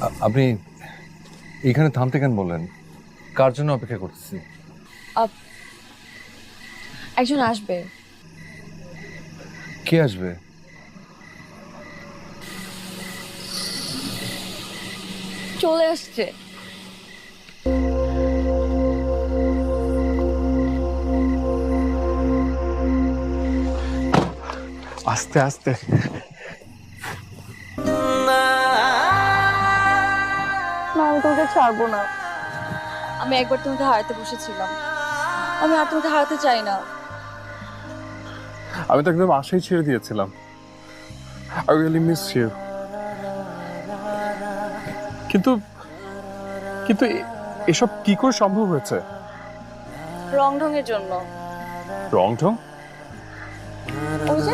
আপনি এখানে থামতে কেন বললেন? কার জন্য অপেক্ষা করতেছি? আপ- একজন আসবে। কে আসবে? চলে আসছে। আস্তে আস্তে। না, আমি তোমাকে ছাড়বো না। আমি একবার তোমাকে হারাতে বসেছিলাম, আমি আর তোমাকে হারাতে চাই না। আমি তো একদম আশাই ছেড়ে দিয়েছিলাম। I really miss you. কিন্তু কিন্তু এসব কি করে সম্ভব হয়েছে? রং ঢঙের জন্য। রং ঢং? ওই যে